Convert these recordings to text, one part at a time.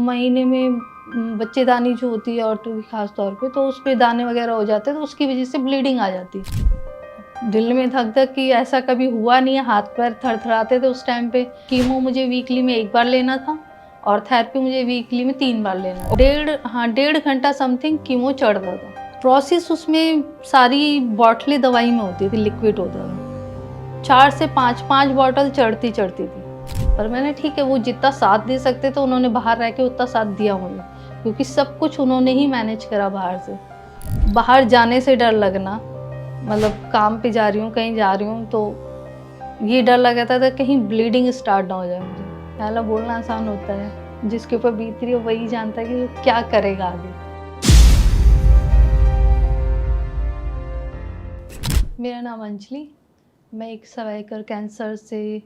महीने में बच्चेदानी जो होती है औरतों की ख़ास तौर पे, तो उस पे दाने वग़ैरह हो जाते हैं, तो उसकी वज़ह से ब्लीडिंग आ जाती है। दिल में धक-धक कि ऐसा कभी हुआ नहीं है, हाथ-पैर थरथराते थे उस टाइम पे। कीमो मुझे वीकली में 1 बार लेना था और थेरेपी मुझे वीकली में 3 बार लेना था। डेढ़ घंटा समथिंग कीमो चढ़ता था। प्रोसेस उसमें सारी बॉटलें दवाई में होती थी, लिक्विड होता था। 4 से 5 बॉटल चढ़ती थी। पर मैंने ठीक है, वो जितना साथ दे सकते थे उन्होंने बाहर रह के उतना साथ दिया मुझे, क्योंकि सब कुछ उन्होंने ही मैनेज करा बाहर से। बाहर जाने से डर लगना, मतलब काम पे जा रही हूँ, कहीं जा रही हूँ तो ये डर लगता था कहीं ब्लीडिंग स्टार्ट ना हो जाए मुझे। पहला बोलना आसान होता है, जिसके ऊपर बीत रही है वही जानता है कि वो क्या करेगा आगे। मेरा नाम अंजलि, मैं एक सर्वाइकल कैंसर से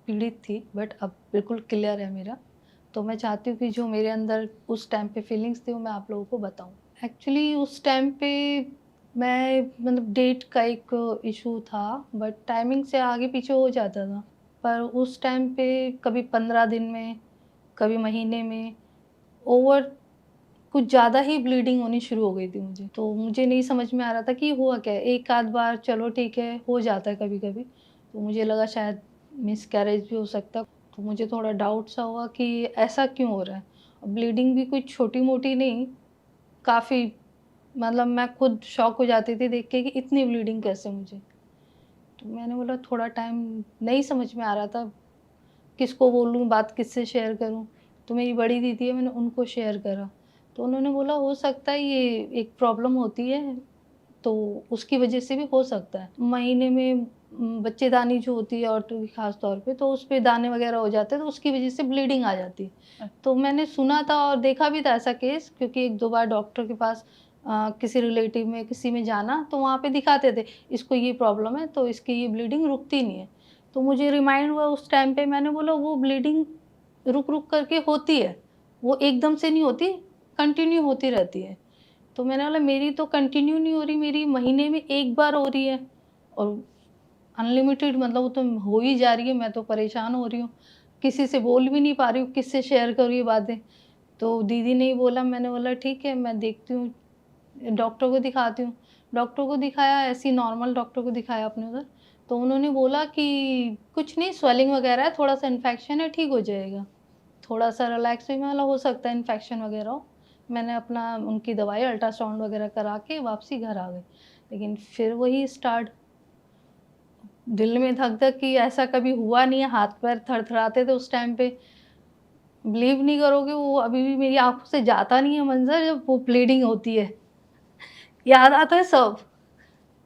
पीड़ित थी, बट अब बिल्कुल क्लियर है मेरा। तो मैं चाहती हूँ कि जो मेरे अंदर उस टाइम पे फीलिंग्स थी वो मैं आप लोगों को बताऊँ। एक्चुअली उस टाइम पे मैं मतलब डेट का एक इशू था, बट टाइमिंग से आगे पीछे हो जाता था। पर उस टाइम पे कभी 15 दिन में, कभी महीने में ओवर कुछ ज़्यादा ही ब्लीडिंग होनी शुरू हो गई थी मुझे। तो मुझे नहीं समझ में आ रहा था कि हुआ क्या है? एक आध बार चलो ठीक है, हो जाता है कभी-कभी। तो मुझे लगा शायद मिसकैरेज भी हो सकता है। तो मुझे थोड़ा डाउट सा हुआ कि ऐसा क्यों हो रहा है? और ब्लीडिंग भी कोई छोटी-मोटी नहीं, काफ़ी, मतलब मैं खुद शॉक हो जाती थी देख के कि इतनी ब्लीडिंग कैसे मुझे? तो मैंने बोला थोड़ा टाइम, नहीं समझ में आ रहा था, किसको बोलूँ, बात किससे शेयर करूँ? तो मेरी बड़ी दीदी है, मैंने उनको शेयर करा। तो उन्होंने बोला हो सकता है ये एक प्रॉब्लम होती है, तो उसकी वज़ह से भी हो सकता है। महीने में बच्चेदानी जो होती है औरतों की ख़ास तौर पे, तो उस पे दाने वग़ैरह हो जाते हैं, तो उसकी वज़ह से ब्लीडिंग आ जाती है। तो मैंने सुना था और देखा भी था ऐसा केस, क्योंकि 1-2 बार डॉक्टर के पास किसी रिलेटिव में, किसी में जाना, तो वहाँ पे दिखाते थे, इसको ये प्रॉब्लम है, तो इसकी ये ब्लीडिंग रुकती नहीं है। तो मुझे रिमाइंड हुआ उस टाइम पे, मैंने बोला वो ब्लीडिंग रुक-रुक करके होती है, वो एकदम से नहीं होती, कंटिन्यू होती रहती है। तो मैंने बोला मेरी तो कंटिन्यू नहीं हो रही, मेरी महीने में 1 बार हो रही है और अनलिमिटेड, मतलब वो तो हो ही जा रही है, मैं तो परेशान हो रही हूँ। किसी से बोल भी नहीं पा रही हूँ, किससे शेयर करूँ ये बातें। तो दीदी ने ही बोला, मैंने बोला ठीक है मैं देखती हूँ, डॉक्टर को दिखाती हूँ। डॉक्टर को दिखाया, ऐसे ही नॉर्मल डॉक्टर को दिखाया अपने उधर। तो उन्होंने बोला कि कुछ नहीं, स्वेलिंग वगैरह है, थोड़ा-सा इन्फेक्शन है, ठीक हो जाएगा। थोड़ा-सा रिलैक्स हुई, मैं बोला हो सकता है इन्फेक्शन वगैरह हो। मैंने अपना उनकी दवाई अल्ट्रासाउंड वगैरह करा के वापसी घर आ गई। लेकिन फिर वही स्टार्ट, दिल में धक-धक कि ऐसा कभी हुआ नहीं है, हाथ-पैर थरथराते थे उस टाइम पे। बिलीव नहीं करोगे, वो अभी भी मेरी आँखों से जाता नहीं है मंज़र, जब वो ब्लीडिंग होती है। याद आता है सब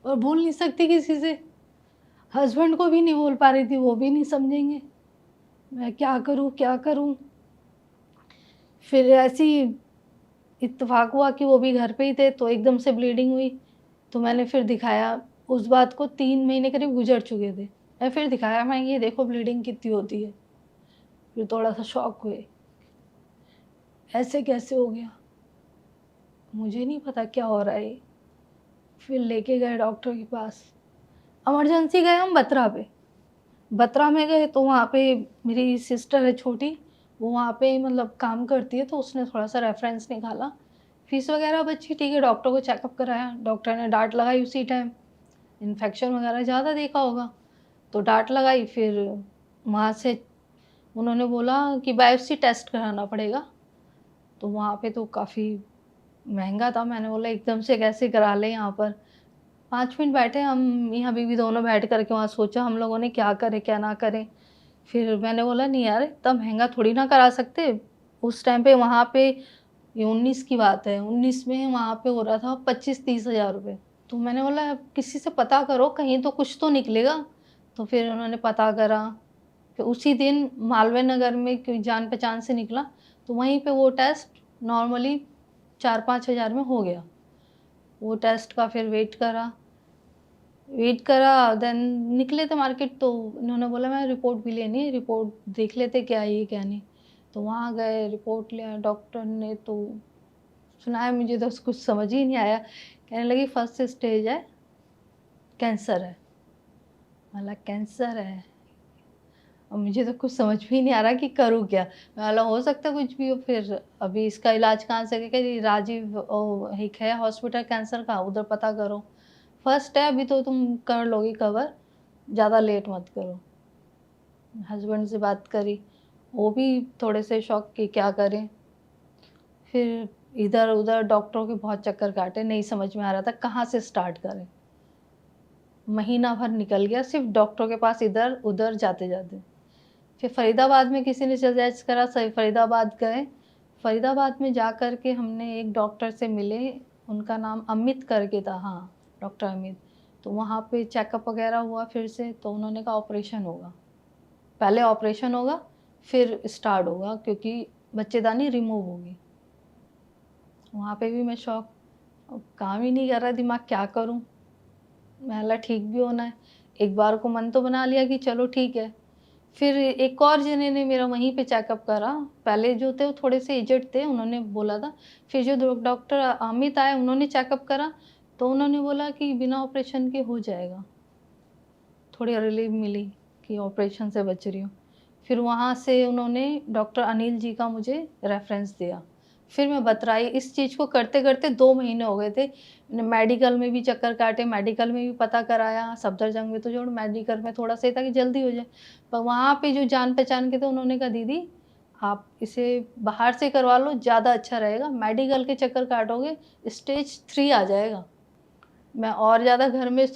और बोल नहीं सकती किसी से। हस्बैंड को भी नहीं बोल पा रही थी, वो भी नहीं समझेंगे। मैं क्या करूँ, क्या करूँ? फिर ऐसे ही इत्तेफ़ाक हुआ कि वो भी घर पे ही थे, तो एकदम से ब्लीडिंग हुई। तो मैंने फिर दिखाया, उस बात को 3 महीने करीब गुज़र चुके थे। मैं फिर दिखाया, मैं ये देखो ब्लीडिंग कितनी होती है। फिर थोड़ा-सा शॉक हुए, ऐसे कैसे हो गया? मुझे नहीं पता क्या हो रहा है ये। फिर लेके गए डॉक्टर के पास। इमरजेंसी गए हम बतरा पे। बतरा में गए तो वहाँ पे मेरी सिस्टर है छोटी, वो वहाँ पे मतलब काम करती है, तो उसने थोड़ा-सा रेफ़रेंस निकाला। फ़ीस वग़ैरह बची, ठीक है, डॉक्टर को चेकअप कराया। डॉक्टर ने डाँट लगाई उसी टाइम, इन्फेक्शन वग़ैरह ज़्यादा देखा होगा, तो डाँट लगाई। फिर वहाँ से उन्होंने बोला कि बायोप्सी टेस्ट कराना पड़ेगा, तो वहाँ पे तो काफ़ी महँगा था। मैंने बोला एकदम से कैसे करा लें यहाँ पर। 5 मिनट बैठे हम, मियाँ बीवी दोनों बैठ कर के वहाँ सोचा हम लोगों ने क्या करें, क्या ना करें। फिर मैंने बोला नहीं यार, इतना महँगा थोड़ी ना करा सकते। उस टाइम पे वहाँ पे, ये 19 की बात है, 19 में वहाँ पे हो रहा था 25-30 हज़ार रुपए। तो मैंने बोला किसी से पता करो, कहीं तो कुछ तो निकलेगा। तो फिर उन्होंने पता करा, फिर उसी दिन मालवीय नगर में कोई जान-पहचान से निकला, तो वहीं पे वो टेस्ट नॉर्मली 4-5 हज़ार में हो गया। वो टेस्ट का फिर वेट करा, देन निकले थे मार्केट, तो इन्होंने बोला मैं रिपोर्ट भी लेनी है, रिपोर्ट देख लेते क्या है ये क्या नहीं। तो वहाँ गए, रिपोर्ट लिया डॉक्टर ने, तो सुनाया, मुझे तो कुछ समझ ही नहीं आया। कहने लगी फर्स्ट स्टेज है, कैंसर है। मला कैंसर है, अब मुझे तो कुछ समझ में ही नहीं आ रहा कि करूँ क्या? मैं बोला हो सकता है कुछ भी हो, फिर अभी इसका इलाज कहाँ से करें? जी राजीव एक है हॉस्पिटल कैंसर का, उधर पता करो। फर्स्ट है अभी तो तुम कर लोगी कवर, ज़्यादा लेट मत करो। हस्बैंड से बात करी, वो भी थोड़े से शॉक कि क्या करें? फिर इधर-उधर डॉक्टरों के बहुत चक्कर काटे, नहीं समझ में आ रहा था कहाँ से स्टार्ट करें। महीना भर निकल गया सिर्फ़ डॉक्टरों के पास इधर-उधर जाते-जाते। फिर फरीदाबाद में किसी ने सजेस्ट करा, सही फरीदाबाद गए। फरीदाबाद में जा कर के हमने एक डॉक्टर से मिले, उनका नाम अमित करके था, हाँ, डॉक्टर अमित। तो वहाँ पे चेकअप वगैरह हुआ फिर से, तो उन्होंने कहा ऑपरेशन होगा। पहले ऑपरेशन होगा, फिर स्टार्ट होगा क्योंकि बच्चेदानी रिमूव होगी। वहाँ पे भी मैं शॉक, अब काम ही नहीं कर रहा दिमाग, क्या करूँ? मैं बोला ठीक भी होना है। एक बार को मन तो बना लिया कि चलो ठीक है। फिर एक और जने ने मेरा वहीं पे चेकअप करा। पहले जो थे वो थोड़े से एजेड थे, उन्होंने बोला था। फिर जो डॉक्टर अमित आए उन्होंने चेकअप करा, तो उन्होंने बोला कि बिना ऑपरेशन के हो जाएगा। थोड़ी रिलीफ मिली कि ऑपरेशन से बच रही हूँ। फिर वहाँ से उन्होंने डॉक्टर अनिल जी का मुझे रेफ़रेंस दिया। फिर मैं बतराई, इस चीज़ को करते-करते 2 महीने हो गए थे। मेडिकल में भी चक्कर काटे, मेडिकल में भी पता कराया, सफदरजंग में तो छोड़ो, मेडिकल में थोड़ा सा ये था कि जल्दी हो जाए। पर वहाँ पे जो जान-पहचान के थे उन्होंने कहा दीदी आप इसे बाहर से करवा लो, ज़्यादा अच्छा रहेगा, मेडिकल के चक्कर काटोगे स्टेज 3 आ जाएगा। मैं और ज़्यादा घर में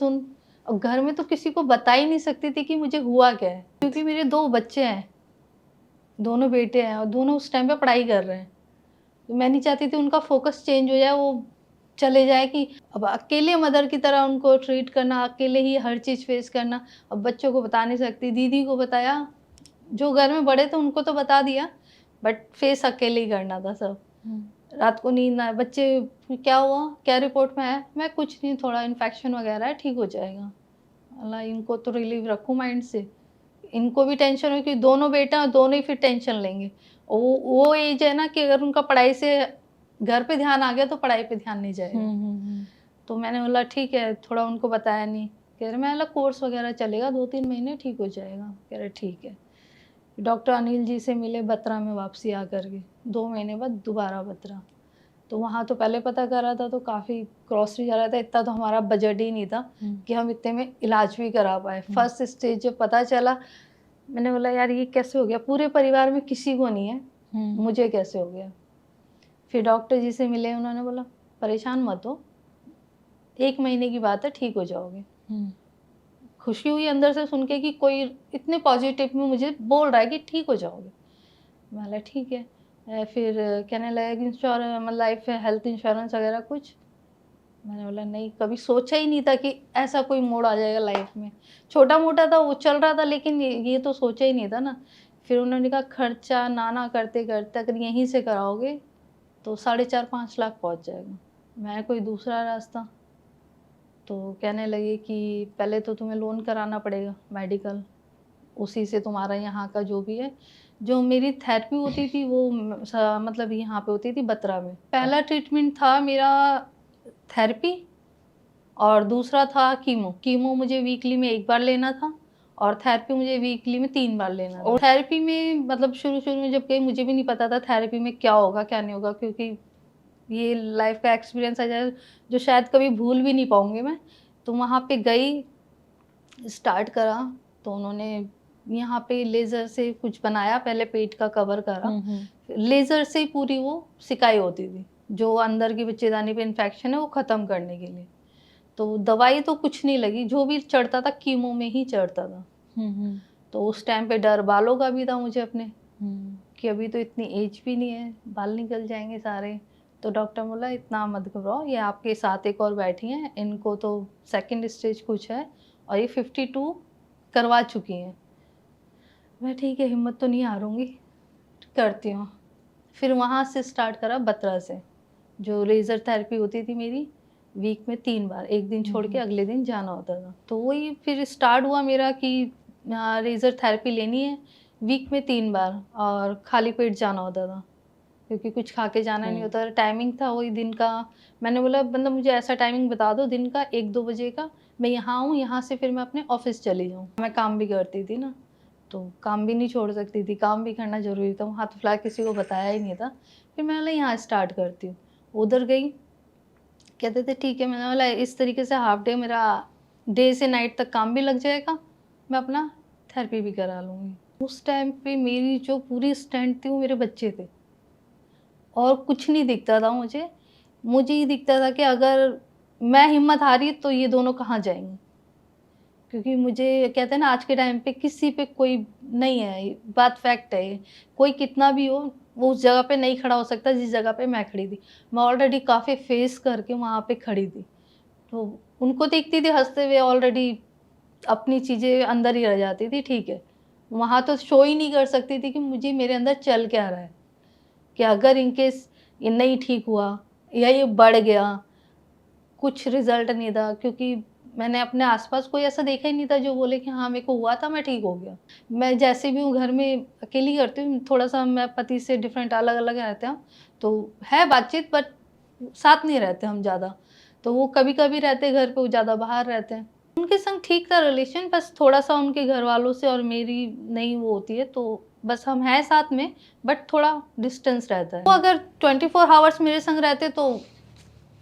अब घर में तो किसी को बता ही नहीं सकती थी कि मुझे हुआ क्या है, क्योंकि मेरे 2 बच्चे हैं, दोनों बेटे हैं और दोनों उस टाइम पे पढ़ाई कर रहे हैं। तो मैं नहीं चाहती थी उनका फ़ोकस चेंज हो जाए, वो चले जाए कि अब अकेले मदर की तरह उनको ट्रीट करना, अकेले ही हर चीज़ फ़ेस करना। अब बच्चों को बता नहीं सकती, दीदी को बताया, जो घर में बड़े थे उनको तो बता दिया, बट फ़ेस अकेले ही करना था सब। रात को नींद ना आए, बच्चे क्या हुआ? क्या रिपोर्ट में आया? मैं कुछ नहीं, थोड़ा इन्फेक्शन वगैरह है, ठीक हो जाएगा। अल्लाह इनको तो रिलीव रखूँ माइंड से। इनको भी टेंशन हो कि दोनों बेटा और दोनों ही फिर टेंशन लेंगे। वो एज है ना कि अगर उनका पढ़ाई से घर पे ध्यान आ गया तो पढ़ाई पे ध्यान नहीं जाएगा। तो मैंने बोला ठीक है, थोड़ा उनको बताया नहीं। कह रहे मैं बोला कोर्स वगैरह चलेगा 2-3 महीने, ठीक हो जाएगा। कह रहे ठीक है। डॉक्टर अनिल जी से मिले बत्रा में वापसी आकर के, 2 महीने बाद दोबारा बत्रा। तो वहाँ तो पहले पता करा था तो काफ़ी कॉस्टली जा रहा था, इतना तो हमारा बजट ही नहीं था कि हम इतने में इलाज भी करा पाए। फर्स्ट स्टेज जब पता चला, मैंने बोला यार ये कैसे हो गया? पूरे परिवार में किसी को नहीं है, मुझे कैसे हो गया? फिर डॉक्टर जी से मिले, उन्होंने बोला परेशान मत हो, 1 महीने की बात है, ठीक हो जाओगे। खुशी हुई अंदर से सुन के कि कोई इतने पॉजिटिव में मुझे बोल रहा है कि ठीक हो जाओगे। मैं बोला ठीक है। फिर कहने लगा कि मतलब लाइफ हेल्थ इंश्योरेंस वगैरह कुछ? मैंने बोला नहीं, कभी सोचा ही नहीं था कि ऐसा कोई मोड़ आ जाएगा लाइफ में। छोटा-मोटा था वो चल रहा था, लेकिन ये तो सोचा ही नहीं था ना। फिर उन्होंने कहा खर्चा ना करते-करते अगर यहीं से कराओगे तो 4.5-5 लाख पहुँच जाएगा। मैं कोई दूसरा रास्ता, तो कहने लगे कि पहले तो तुम्हें लोन कराना पड़ेगा मेडिकल, उसी से तुम्हारा यहाँ का जो भी है। जो मेरी थेरेपी होती थी वो मतलब यहाँ पे होती थी बत्रा में। पहला ट्रीटमेंट था मेरा थेरेपी और दूसरा था कीमो। कीमो मुझे वीकली में 1 बार लेना था और थेरेपी मुझे वीकली में 3 बार लेना था। और थेरेपी में मतलब शुरू-शुरू में जब गई मुझे भी नहीं पता था थेरेपी में क्या होगा, क्या नहीं होगा, क्योंकि ये लाइफ़ का एक्सपीरियंस है जो शायद कभी भूल भी नहीं पाऊँगी मैं। तो वहाँ पे गई, स्टार्ट करा, तो उन्होंने यहाँ पे लेज़र से कुछ बनाया, पहले पेट का कवर करा। लेज़र से ही पूरी वो सिकाई होती थी, जो अंदर की बच्चेदानी पे इन्फेक्शन है वो ख़त्म करने के लिए। तो दवाई तो कुछ नहीं लगी, जो भी चढ़ता था कीमो में ही चढ़ता था। तो उस टाइम पे डर बालों का भी था मुझे अपने, कि अभी तो इतनी एज भी नहीं है, बाल निकल जाएँगे सारे। तो डॉक्टर बोला इतना मत घबराओ, ये आपके साथ एक और बैठी हैं, इनको तो सेकंड स्टेज कुछ है और ये 52 करवा चुकी हैं। मैं ठीक है, हिम्मत तो नहीं हारूँगी, करती हूँ। फिर वहाँ से स्टार्ट करा बत्रा से, जो लेज़र थेरेपी होती थी मेरी, वीक में 3 बार, 1 दिन छोड़ के अगले दिन जाना होता था। तो वही फिर स्टार्ट हुआ मेरा कि लेज़र थेरेपी लेनी है, वीक में 3 बार और खाली पेट जाना होता था, क्योंकि कुछ खा के जाना नहीं होता था। टाइमिंग था वही दिन का। मैंने बोला मतलब मुझे ऐसा टाइमिंग बता दो दिन का 1-2 बजे का, मैं यहाँ आऊँ, यहाँ से फिर मैं अपने ऑफ़िस चली जाऊँ। मैं काम भी करती थी ना, तो काम भी नहीं छोड़ सकती थी, काम भी करना ज़रूरी था। वहाँ तो फिलहाल किसी को बताया ही नहीं था। फिर मैंने बोला यहाँ स्टार्ट करती हूँ। उधर गई, कहते थे ठीक है। मैंने बोला इस तरीके से हाफ डे मेरा डे से नाइट तक काम भी लग जाएगा, मैं अपना थेरेपी भी करा लूँगी। उस टाइम पे मेरी जो पूरी स्ट्रेंथ थी वो मेरे बच्चे थे और कुछ नहीं दिखता था मुझे। मुझे ये दिखता था कि अगर मैं हिम्मत हारी तो ये दोनों कहाँ जाएँगे? क्योंकि मुझे कहते हैं ना आज के टाइम पे किसी पे कोई नहीं है, ये बात फैक्ट है ये। कोई कितना भी हो, वो उस जगह पे नहीं खड़ा हो सकता जिस जगह पे मैं खड़ी थी। मैं ऑलरेडी काफ़ी फेस करके वहाँ पे खड़ी थी। तो उनको देखती थी हँसते हुए, ऑलरेडी अपनी चीज़ें अंदर ही रह जाती थी, ठीक है। वहाँ तो शो ही नहीं कर सकती थी कि मुझे मेरे अंदर चल क्या रहा है। कि अगर इन केस ये नहीं ठीक हुआ या ये बढ़ गया, कुछ रिज़ल्ट नहीं था, क्योंकि मैंने अपने आस-पास कोई ऐसा देखा ही नहीं था जो बोले कि हाँ, मेरे को हुआ था, मैं ठीक हो गया। मैं जैसे भी हूँ घर में अकेली करती हूँ, थोड़ा-सा मैं पति से डिफरेंट अलग-अलग रहते हैं, तो है बातचीत बट साथ नहीं रहते हम ज़्यादा। तो वो कभी-कभी रहते हैं घर पे, वो ज़्यादा बाहर रहते हैं। उनके संग ठीक था रिलेशन, बस थोड़ा-सा उनके घरवालों से और मेरी नहीं वो होती है, तो बस हम हैं साथ में बट थोड़ा डिस्टेंस रहता है। वो अगर 24 हावर्स मेरे संग रहते तो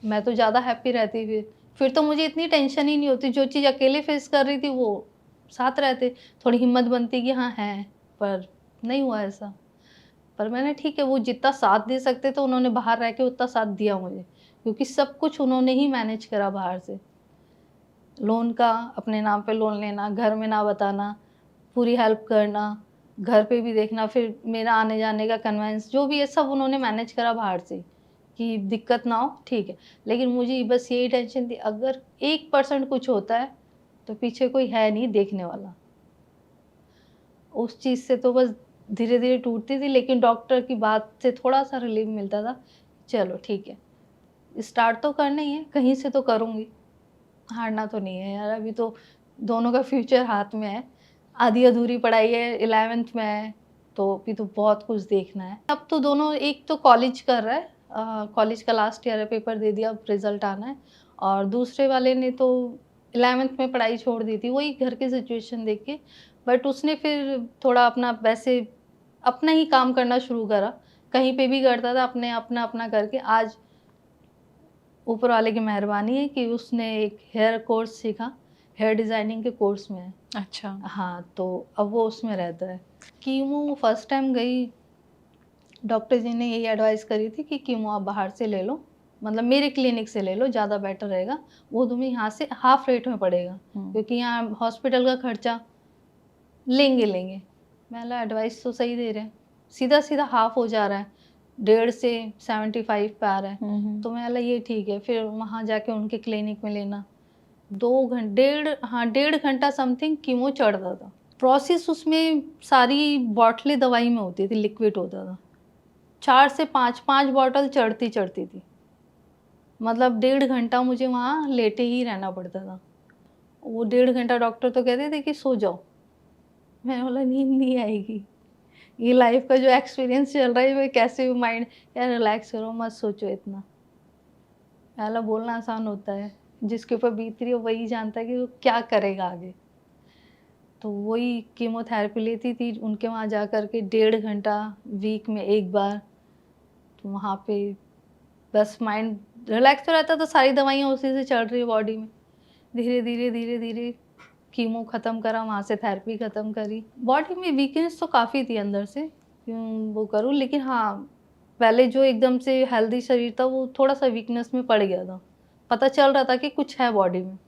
मैं तो ज़्यादा हैप्पी रहती फिर तो मुझे इतनी टेंशन ही नहीं होती, जो चीज़ अकेले फेस कर रही थी वो साथ रहते, थोड़ी हिम्मत बनती कि हाँ है, पर नहीं हुआ ऐसा। पर मैंने ठीक है वो जितना साथ दे सकते थे उन्होंने बाहर रह के उतना साथ दिया मुझे, क्योंकि सब कुछ उन्होंने ही मैनेज करा बाहर से। लोन का अपने नाम पे लोन लेना, घर में ना बताना, पूरी हेल्प करना, घर पे भी देखना, फिर मेरा आने-जाने का कन्वेंस जो भी है सब उन्होंने मैनेज करा बाहर से, कि दिक्कत ना हो, ठीक है। लेकिन मुझे बस यही टेंशन थी अगर 1% कुछ होता है, तो पीछे कोई है नहीं देखने वाला। उस चीज़ से तो बस धीरे-धीरे टूटती थी, लेकिन डॉक्टर की बात से थोड़ा-सा रिलीफ मिलता था, चलो ठीक है, स्टार्ट तो करना ही है, कहीं से तो करूँगी। हारना तो नहीं है यार, अभी तो दोनों का फ्यूचर हाथ में है। आधी-अधूरी पढ़ाई है, 11th में है, तो अभी तो बहुत कुछ देखना है। अब तो दोनों, एक तो कॉलेज कर रहा है, कॉलेज का लास्ट ईयर है, पेपर दे दिया, अब रिज़ल्ट आना है, और दूसरे वाले ने तो 11th में पढ़ाई छोड़ दी थी, वही घर की सिचुएशन देख के। बट उसने फिर थोड़ा अपना वैसे अपना ही काम करना शुरू करा, कहीं पे भी करता था अपने अपना-अपना करके। आज ऊपर वाले की मेहरबानी है कि उसने एक हेयर कोर्स सीखा, हेयर डिज़ाइनिंग के कोर्स में है। अच्छा। हाँ, तो अब वो उसमें रहता है। कीमो फर्स्ट टाइम गई, डॉक्टर जी ने यही एडवाइस करी थी कि कीमो आप बाहर से ले लो, मतलब मेरे क्लिनिक से ले लो, ज़्यादा बेटर रहेगा। वो तुम्हें यहाँ से हाफ रेट में पड़ेगा, क्योंकि यहाँ हॉस्पिटल का खर्चा लेंगे। मैं बोला एडवाइस तो सही दे रहे हैं, सीधा-सीधा हाफ हो जा रहा है, 1.5 से 75 पे आ रहा है। तो मैं बोला ये ठीक है, फिर वहाँ जाके उनके क्लिनिक में लेना। 2 डेढ़, हाँ, 1.5 घंटा समथिंग कीमो चढ़ता था। प्रोसेस उसमें सारी बॉटलें दवाई में होती थी, लिक्विड होता था। 4 से 5 बॉटल चढ़ती थी। मतलब 1.5 घंटा मुझे वहाँ लेटे ही रहना पड़ता था। वो 1.5 घंटा डॉक्टर तो कहते थे कि सो जाओ। मैंने बोला नींद नहीं आएगी। ये लाइफ का जो एक्सपीरियंस चल रहा है, मैं कैसे माइंड, यार रिलैक्स करो, मत सोचो इतना। पहला बोलना आसान होता है, जिसके ऊपर बीत रही है वही जानता है कि वो क्या करेगा आगे। तो वही कीमोथेरेपी लेती थी उनके वहाँ जा कर के, 1.5 घंटा वीक में 1 बार। तो वहाँ पे बस माइंड रिलैक्स तो रहता था, सारी दवाइयाँ उसी से चल रही है बॉडी में। धीरे-धीरे कीमो ख़त्म करा, वहाँ से थेरेपी ख़त्म करी। बॉडी में वीकनेस तो काफ़ी थी अंदर से, क्यों वो करूँ, लेकिन हाँ, पहले जो एकदम से हेल्दी शरीर था वो थोड़ा-सा वीकनेस में पड़ गया था। पता चल रहा था कि कुछ है बॉडी में।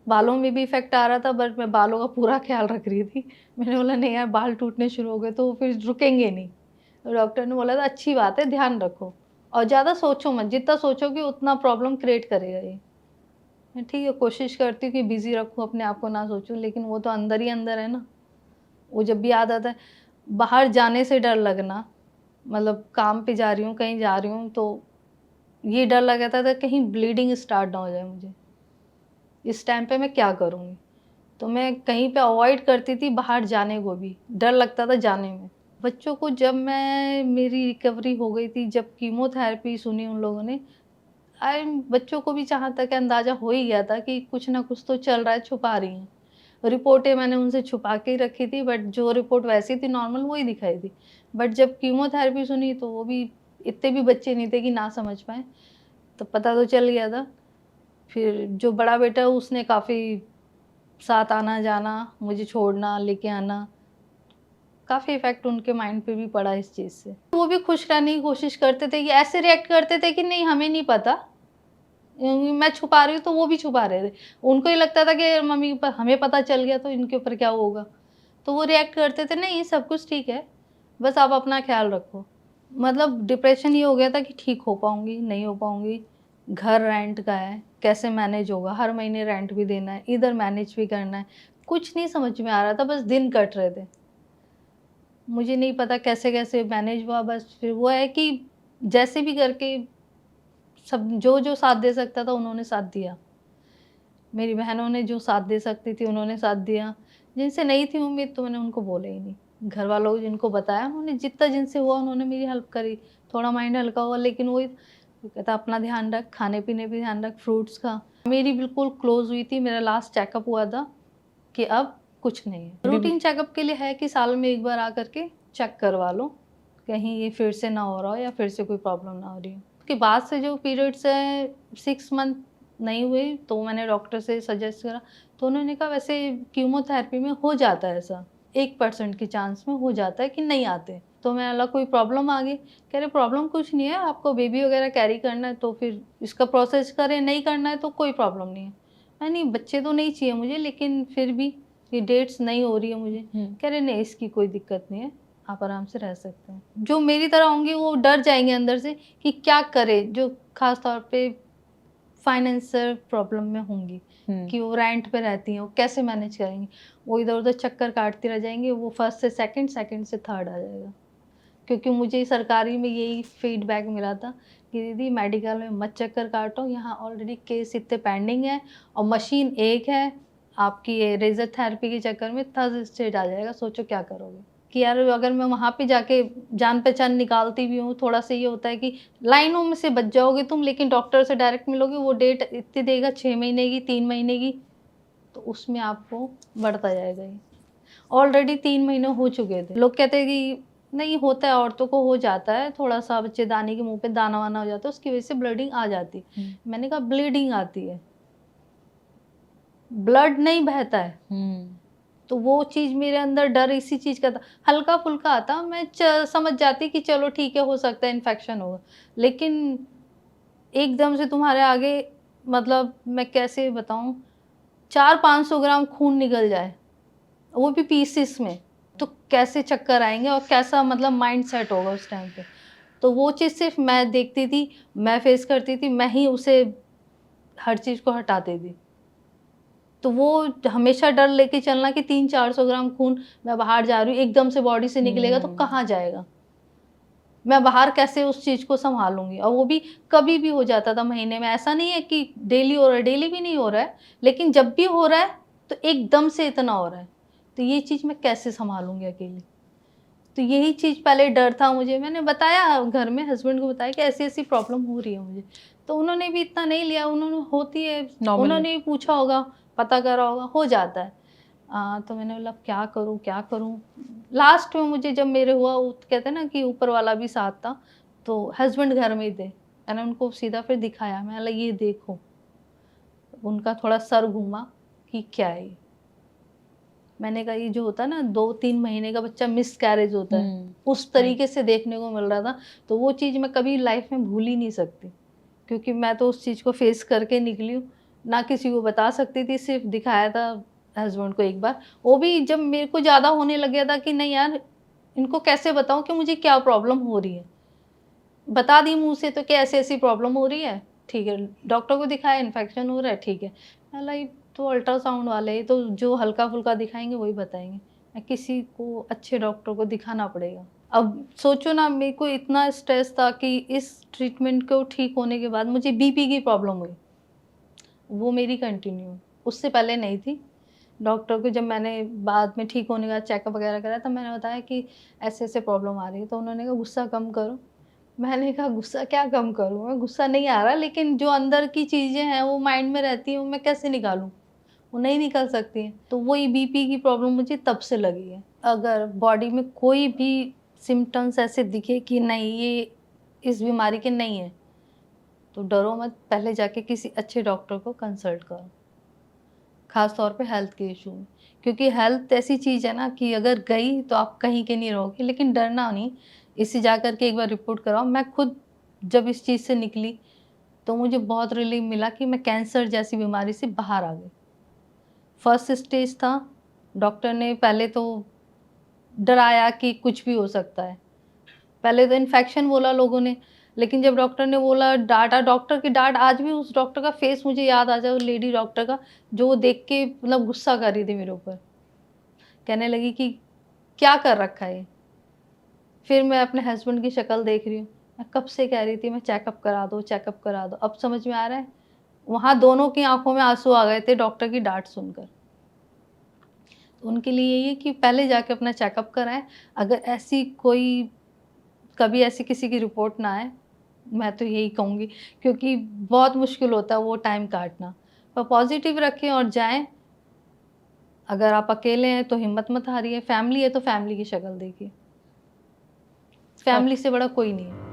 बालों में भी इफ़ेक्ट आ रहा था, बट मैं बालों का पूरा ख़्याल रख रही थी। मैंने बोला नहीं यार, बाल टूटने शुरू हो गए तो फिर रुकेंगे नहीं। तो डॉक्टर ने बोला था अच्छी बात है, ध्यान रखो और ज़्यादा सोचो मत, जितना सोचोगे उतना प्रॉब्लम क्रिएट करेगा ये। मैं ठीक है, कोशिश करती हूँ कि बिज़ी रखूँ अपने आप को, ना सोचूँ, लेकिन वो तो अंदर ही अंदर है ना। वो जब भी याद आता है, बाहर जाने से डर लगना, मतलब काम पे जा रही हूँ, कहीं जा रही हूँ, तो ये डर लगा था कहीं ब्लीडिंग स्टार्ट ना हो जाए मुझे। इस टाइम पे मैं क्या करूँगी? तो मैं कहीं पे अवॉइड करती थी बाहर जाने को भी, डर लगता था जाने में। बच्चों को जब मेरी रिकवरी हो गई थी, जब कीमोथेरेपी सुनी उन लोगों ने, बच्चों को भी जहाँ तक अंदाज़ा हो ही गया था कि कुछ ना कुछ तो चल रहा है, छुपा रही हैं। रिपोर्टें मैंने उनसे छुपा के ही रखी थी, बट जो रिपोर्ट वैसी थी नॉर्मल वही दिखाई थी। बट जब कीमोथेरेपी सुनी तो वो भी इतने भी बच्चे नहीं थे कि ना समझ पाएँ, तो पता तो चल गया था। फिर जो बड़ा बेटा है उसने काफ़ी साथ आना-जाना, मुझे छोड़ना, लेके आना, काफ़ी इफ़ेक्ट उनके माइंड पे भी पड़ा इस चीज़ से। वो भी खुश रहने की कोशिश करते थे कि ऐसे रिएक्ट करते थे कि नहीं हमें नहीं पता, मैं छुपा रही हूँ तो वो भी छुपा रहे थे। उनको ये लगता था कि मम्मी प हमें पता चल गया तो इनके ऊपर क्या होगा? तो वो रिएक्ट करते थे नहीं सब कुछ ठीक है, बस आप अपना ख़्याल रखो। मतलब डिप्रेशन ये हो गया था कि ठीक हो पाऊँगी, नहीं हो पाऊँगी, घर रेंट का है, कैसे मैनेज होगा? हर महीने रेंट भी देना है, इधर मैनेज भी करना है, कुछ नहीं समझ में आ रहा था, बस दिन कट रहे थे। मुझे नहीं पता कैसे-कैसे मैनेज हुआ, बस फिर वो है कि जैसे भी करके सब जो-जो साथ दे सकता था उन्होंने साथ दिया। मेरी बहनों ने जो साथ दे सकती थी उन्होंने साथ दिया, जिनसे नहीं थी उम्मीद तो मैंने उनको बोला ही नहीं। घरवालों को जिनको बताया उन्होंने जितना जिनसे हुआ उन्होंने मेरी हेल्प करी, थोड़ा माइंड हल्का हुआ, लेकिन वही वो कहता अपना ध्यान रख, खाने-पीने पे ध्यान रख, फ्रूट्स खा। मेरी बिल्कुल क्लोज़ हुई थी, मेरा लास्ट चेकअप हुआ था कि अब कुछ नहीं है। अभी भी रूटीन चेकअप के लिए है कि साल में 1 बार आकर के चेक करवा लो, कहीं ये फिर से ना हो रहा हो या फिर से कोई प्रॉब्लम ना हो रही हो। उसके बाद से जो पीरियड्स हैं 6 मंथ नहीं हुए, तो मैंने डॉक्टर से सजेस्ट करा, तो उन्होंने कहा वैसे कीमोथेरेपी में हो जाता है ऐसा, 1% के चांस में हो जाता है कि नहीं आते। तो मैं बोला कोई प्रॉब्लम आ गई? कह रहे प्रॉब्लम कुछ नहीं है, आपको बेबी वगैरह कैरी करना है तो फिर इसका प्रोसेस करें, नहीं करना है तो कोई प्रॉब्लम नहीं है। मैं नहीं बच्चे तो नहीं चाहिए मुझे, लेकिन फिर भी ये डेट्स नहीं हो रही है मुझे। कह रहे नहीं इसकी कोई दिक्कत नहीं है, आप आराम से रह सकते हैं। जो मेरी तरह होंगे वो डर जाएँगे अंदर से कि क्या करें, जो ख़ास तौर पे फाइनेंशियल प्रॉब्लम में होंगी, कि वो रेंट पे रहती हैं, वो कैसे मैनेज करेंगी? वो इधर-उधर चक्कर काटती रह जाएँगी, वो फर्स्ट से सेकंड, सेकंड से थर्ड आ जाएगा। क्योंकि मुझे सरकारी में यही फीडबैक मिला था कि दीदी मेडिकल में मत चक्कर काटो, यहाँ ऑलरेडी केस इतने पेंडिंग है और मशीन एक है, आपकी ये रेज़र थेरेपी के चक्कर में थर्ड स्टेज आ जाएगा, सोचो क्या करोगे? कि यार अगर मैं वहाँ पे जाके जान-पहचान निकालती भी हूँ, थोड़ा-सा ये होता है कि लाइनों में से बच जाओगे तुम, लेकिन डॉक्टर से डायरेक्ट मिलोगे, वो डेट इतनी देगा 6 महीने की, 3 महीने की, तो उसमें आपको बढ़ता जाएगा ये। ऑलरेडी 3 महीने हो चुके थे। लोग कहते हैं कि नहीं होता है, औरतों को हो जाता है, थोड़ा-सा बच्चेदानी के मुँह पे दाना-वाना हो जाता है, उसकी वजह से ब्लीडिंग आ जाती है। मैंने कहा ब्लीडिंग आती है, ब्लड नहीं बहता है। तो वो चीज़ मेरे अंदर डर इसी चीज़ का था। हल्का-फुल्का आता, मैं समझ जाती कि चलो ठीक है, हो सकता है इन्फेक्शन होगा। लेकिन एकदम से तुम्हारे आगे, मतलब मैं कैसे बताऊँ, 400-500 ग्राम खून निकल जाए, वो भी पीसेस में, तो कैसे चक्कर आएँगे और कैसा मतलब माइंड सेट होगा उस टाइम पे। तो वो चीज़ सिर्फ़ मैं देखती थी, मैं फेस करती थी, मैं ही उसे हर चीज़ को हटाती थी। तो वो हमेशा डर लेके चलना कि 300-400 ग्राम खून मैं बाहर जा रही हूँ, एकदम से बॉडी से निकलेगा तो कहाँ जाएगा? मैं बाहर कैसे उस चीज़ को सँभालूँगी? और वो भी कभी भी हो जाता था महीने में, ऐसा नहीं है कि डेली हो रहा है, डेली भी नहीं हो रहा है, लेकिन जब भी हो रहा है, तो एकदम से इतना हो रहा है। तो ये चीज़ मैं कैसे सँभालूँगी अकेली? तो यही चीज़ पहले डर था मुझे, मैंने बताया घर में, हस्बैंड को बताया कि ऐसी-ऐसी प्रॉब्लम हो रही है मुझे। तो उन्होंने भी इतना नहीं लिया, उन्होंने होती है, नॉर्मल है। उन्होंने भी पूछा होगा, पता करा होगा, हो जाता है। तो मैंने बोला क्या करूँ, क्या करूँ? लास्ट में मुझे जब मेरे हुआ, वो कहते हैं ना कि ऊपर वाला भी साथ था, तो हस्बैंड घर में ही थे। मैंने उनको सीधा फिर दिखाया, मैंने बोला ये देखो। उनका थोड़ा सर घूमा कि क्या है ये? मैंने कहा ये जो होता है ना 2-3 महीने का बच्चा मिसकैरेज होता है, उस तरीके से देखने को मिल रहा था। तो वो चीज़ मैं कभी लाइफ में भूल ही नहीं सकती, क्योंकि मैं तो उस चीज़ को फेस करके निकली हूँ। ना किसी को बता सकती थी, सिर्फ़ दिखाया था हस्बैंड को एक बार। वो भी जब मेरे को ज़्यादा होने लग गया था कि नहीं यार, इनको कैसे बताऊँ कि मुझे क्या प्रॉब्लम हो रही है। बता दी मुँह से तो कि ऐसी-ऐसी प्रॉब्लम हो रही है, ठीक है। डॉक्टर को दिखाया इन्फेक्शन हो रहा है, ठीक है। मैं बोला ये तो अल्ट्रासाउंड वाले, ये तो जो हल्का-फुल्का दिखाएँगे वही बताएँगे। किसी को अच्छे डॉक्टर को दिखाना पड़ेगा। अब सोचो ना, मेरे को इतना स्ट्रेस था कि इस ट्रीटमेंट को ठीक होने के बाद मुझे बीपी की प्रॉब्लम हुई। वो मेरी कंटिन्यू है, उससे पहले नहीं थी। डॉक्टर को जब मैंने बाद में ठीक होने का चेकअप वगैरह कराया, तब मैंने बताया कि ऐसे-ऐसे प्रॉब्लम आ रही है, तो उन्होंने कहा गुस्सा कम करो। मैंने कहा गुस्सा क्या कम करूँ मैं? गुस्सा नहीं आ रहा, लेकिन जो अंदर की चीज़ें हैं वो माइंड में रहती हैं, वो मैं कैसे निकालूँ? वो नहीं निकल सकती हैं। तो वही बीपी की प्रॉब्लम मुझे तब से लगी है। अगर बॉडी में कोई भी सिम्पटम्स ऐसे दिखे कि नहीं ये इस बीमारी के नहीं है, तो डरो मत, पहले जाके किसी अच्छे डॉक्टर को कंसल्ट करो, ख़ास तौर पे हेल्थ के इशू में। क्योंकि हेल्थ ऐसी चीज़ है ना कि अगर गई तो आप कहीं के नहीं रहोगे, लेकिन डरना नहीं, इसे जा कर के एक बार रिपोर्ट कराओ। मैं खुद जब इस चीज़ से निकली, तो मुझे बहुत रिलीफ़ मिला कि मैं कैंसर जैसी बीमारी से बाहर आ गई। फर्स्ट स्टेज था, डॉक्टर ने पहले तो डराया कि कुछ भी हो सकता है। पहले तो इन्फेक्शन बोला लोगों ने, लेकिन जब डॉक्टर ने बोला, डाँटा, डॉक्टर की डाँट आज भी उस डॉक्टर का फेस मुझे याद आ जाए, उस लेडी डॉक्टर का, जो वो देख के मतलब गुस्सा कर रही थी मेरे ऊपर। कहने लगी कि क्या कर रखा है ये? फिर मैं अपने हस्बैंड की शक्ल देख रही हूँ। मैं कब से कह रही थी मैं चेकअप करा दो, चेकअप करा दो। अब समझ में आ रहा है, वहाँ दोनों की आँखों में आँसू आ गए थे डॉक्टर की डाँट सुनकर। तो उनके लिए यही है कि पहले जाके अपना चेकअप कराएँ। अगर ऐसी कोई कभी ऐसी किसी की रिपोर्ट ना आए, मैं तो यही कहूँगी, क्योंकि बहुत मुश्किल होता है वो टाइम काटना। पर पॉज़िटिव रखें और जाएँ। अगर आप अकेले हैं तो हिम्मत मत हारिए, फैमिली है तो फैमिली की शक्ल देखिए। काफ़ी फैमिली से बड़ा कोई नहीं है।